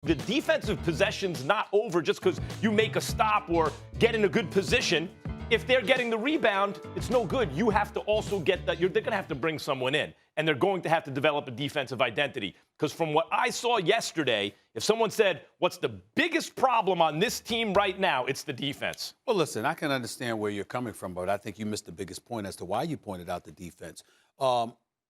the defensive possession's not over just because you make a stop or get in a good position. If they're getting the rebound, it's no good. You have to also get that. They're going to have to bring someone in, and they're going to have to develop a defensive identity. Because from what I saw yesterday, if someone said, what's the biggest problem on this team right now, it's the defense. Well, listen, I can understand where you're coming from, but I think you missed the biggest point as to why you pointed out the defense.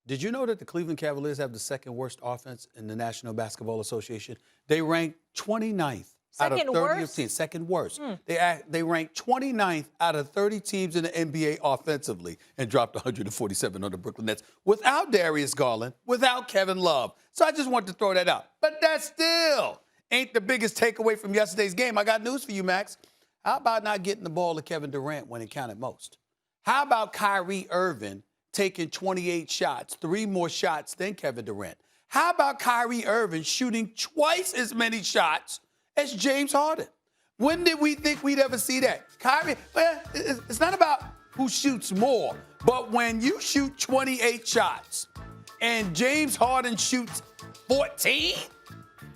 Did you know that the Cleveland Cavaliers have the second worst offense in the National Basketball Association? They rank 29th. Out of 30 teams, second worst. They ranked 29th out of 30 teams in the NBA offensively and dropped 147 on the Brooklyn Nets without Darius Garland, without Kevin Love. So I just wanted to throw that out. But that still ain't the biggest takeaway from yesterday's game. I got news for you, Max. How about not getting the ball to Kevin Durant when it counted most? How about Kyrie Irving taking 28 shots, 3 more shots than Kevin Durant? How about Kyrie Irving shooting twice as many shots as James Harden? When did we think we'd ever see that? Kyrie, well, it's not about who shoots more, but when you shoot 28 shots and James Harden shoots 14,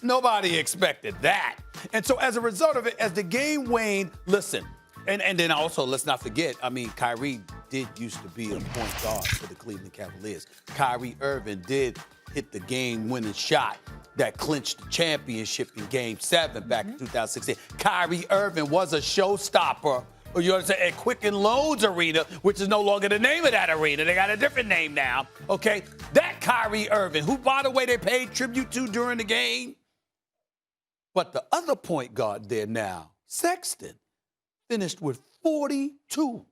nobody expected that. And so as a result of it, as the game waned, listen, and then also let's not forget, I mean, Kyrie did used to be a point guard for the Cleveland Cavaliers. Kyrie Irving did hit the game-winning shot that clinched the championship in Game 7 back in 2016. Kyrie Irving was a showstopper, or you understand, at Quicken Loans Arena, which is no longer the name of that arena. They got a different name now, okay? That Kyrie Irving, who, by the way, they paid tribute to during the game. But the other point guard there now, Sexton, finished with 42.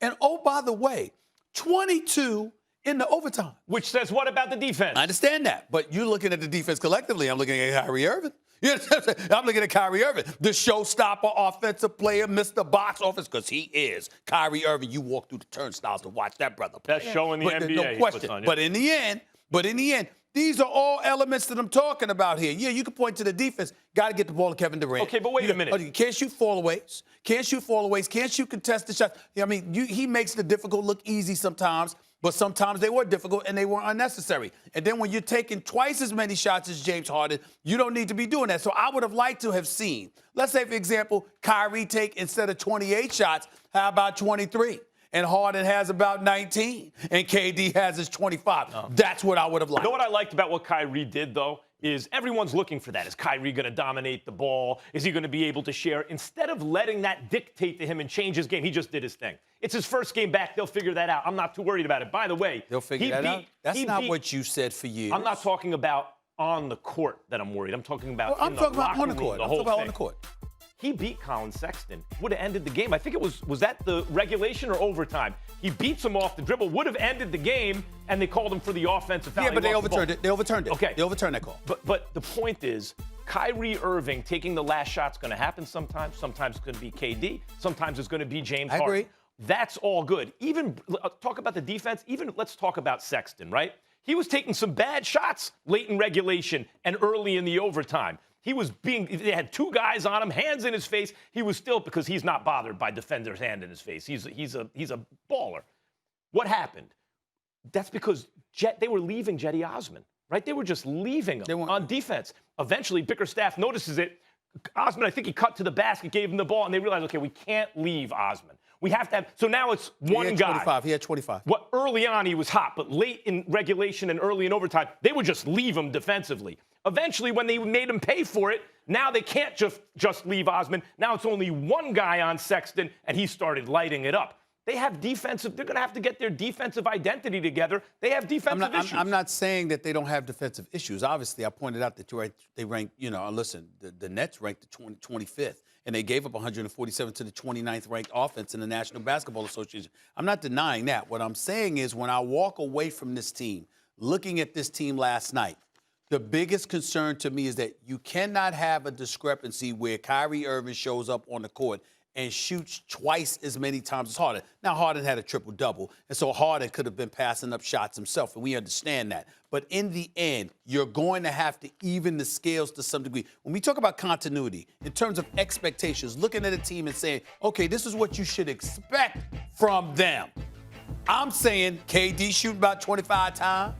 And, oh, by the way, 22 in the overtime. Which says what about the defense? I understand that, but you're looking at the defense collectively. I'm looking at Kyrie Irving. You know what I'm saying? I'm looking at Kyrie Irving, the showstopper offensive player, Mr. Box Office, because he is. Kyrie Irving, you walk through the turnstiles to watch that brother play. Best show in the NBA. No question. But in the end, these are all elements that I'm talking about here. Yeah, you can point to the defense. Got to get the ball to Kevin Durant. Okay, but wait a minute. You can't shoot fallaways. Can't shoot contested shots. I mean, he makes the difficult look easy sometimes, but sometimes they were difficult and they were unnecessary. And then when you're taking twice as many shots as James Harden, you don't need to be doing that. So I would have liked to have seen, let's say, for example, Kyrie take, instead of 28 shots, how about 23? And Harden has about 19, and KD has his 25. Oh. That's what I would have liked. You know what I liked about what Kyrie did, though, is everyone's looking for that. Is Kyrie going to dominate the ball? Is he going to be able to share? Instead of letting that dictate to him and change his game, he just did his thing. It's his first game back. They'll figure that out. I'm not too worried about it. By the way, they'll figure that out? That's not what you said for years. I'm not talking about on the court that I'm worried. I'm talking about on the court. I'm talking about on the court. He beat Colin Sexton. Would have ended the game. I think it was that the regulation or overtime? He beats him off the dribble, would have ended the game, and they called him for the offensive foul. Yeah, but they overturned it. They overturned it. Okay. They overturned that call. But the point is, Kyrie Irving taking the last shot's going to happen sometimes. Sometimes it's going to be KD. Sometimes it's going to be James Harden. I agree. That's all good. Even talk about the defense. Even let's talk about Sexton, right? He was taking some bad shots late in regulation and early in the overtime. They had 2 guys on him, hands in his face. He was still, because he's not bothered by defender's hand in his face. He's a baller. What happened? That's because they were leaving Jetty Osman, right? They were just leaving him on defense. Eventually, Bickerstaff notices it. Osman, I think he cut to the basket, gave him the ball, and they realized, okay, we can't leave Osman. We have to have, so now it's one guy. He had 25. Early on, he was hot, but late in regulation and early in overtime, they would just leave him defensively. Eventually, when they made him pay for it, now they can't just leave Osman. Now it's only one guy on Sexton, and he started lighting it up. They're going to have to get their defensive identity together. They have defensive issues. I'm not saying that they don't have defensive issues. Obviously, I pointed out that they ranked, listen, the Nets ranked the 25th, and they gave up 147 to the 29th ranked offense in the National Basketball Association. I'm not denying that. What I'm saying is when I walk away from this team, looking at this team last night, the biggest concern to me is that you cannot have a discrepancy where Kyrie Irving shows up on the court and shoots twice as many times as Harden. Now, Harden had a triple-double, and so Harden could have been passing up shots himself, and we understand that. But in the end, you're going to have to even the scales to some degree. When we talk about continuity, in terms of expectations, looking at a team and saying, okay, this is what you should expect from them. I'm saying KD shooting about 25 times.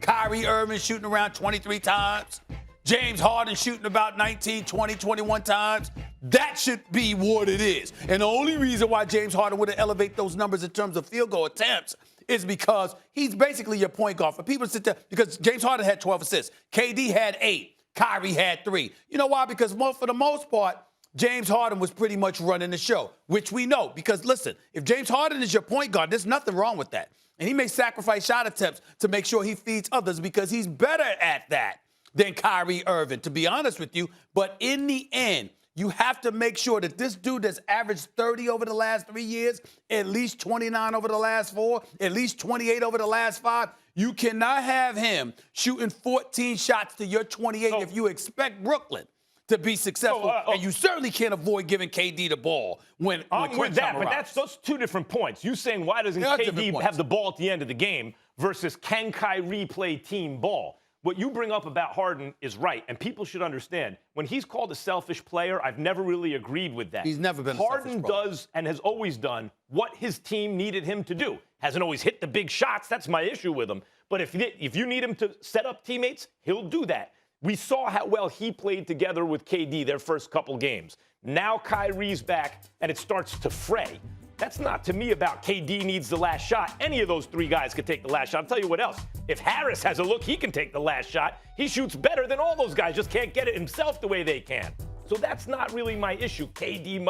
Kyrie Irving shooting around 23 times. James Harden shooting about 19, 20, 21 times. That should be what it is. And the only reason why James Harden would elevate those numbers in terms of field goal attempts is because he's basically your point guard. For people to sit there, because James Harden had 12 assists. KD had 8. Kyrie had 3. You know why? Because for the most part, James Harden was pretty much running the show, which we know. Because listen, if James Harden is your point guard, there's nothing wrong with that. And he may sacrifice shot attempts to make sure he feeds others because he's better at that than Kyrie Irving, to be honest with you. But in the end, you have to make sure that this dude that's averaged 30 over the last 3 years, at least 29 over the last 4, at least 28 over the last 5, you cannot have him shooting 14 shots to your 28 if you expect Brooklyn to be successful. And you certainly can't avoid giving KD the ball when I'm with that, but those 2 different points. You saying why doesn't KD have the ball at the end of the game versus can Kyrie play team ball? What you bring up about Harden is right, and people should understand. When he's called a selfish player, I've never really agreed with that. He's never been Harden a selfish player. does and has always done what his team needed him to do. Hasn't always hit the big shots. That's my issue with him. But if you need him to set up teammates, he'll do that. We saw how well he played together with KD their first couple games. Now Kyrie's back, and it starts to fray. That's not, to me, about KD needs the last shot. Any of those 3 guys could take the last shot. I'll tell you what else. If Harris has a look, he can take the last shot. He shoots better than all those guys, just can't get it himself the way they can. So that's not really my issue. KD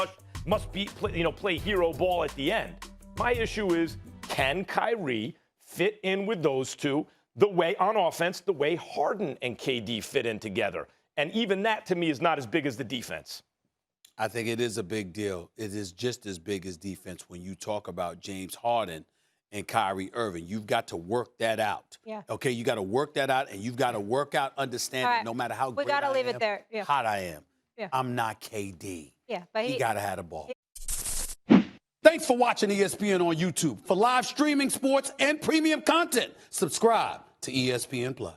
must play hero ball at the end. My issue is, can Kyrie fit in with those 2 the way, on offense, the way Harden and KD fit in together? And even that, to me, is not as big as the defense. I think it is a big deal. It is just as big as defense when you talk about James Harden and Kyrie Irving. You've got to work that out. Yeah. Okay, you got to work that out, and you've got to work out understanding no matter how great I am, leave it there. Yeah. hot I am. Yeah. I'm not KD. Yeah, but he got to have the ball. Thanks for watching ESPN on YouTube. For live streaming, sports, and premium content, subscribe to ESPN+.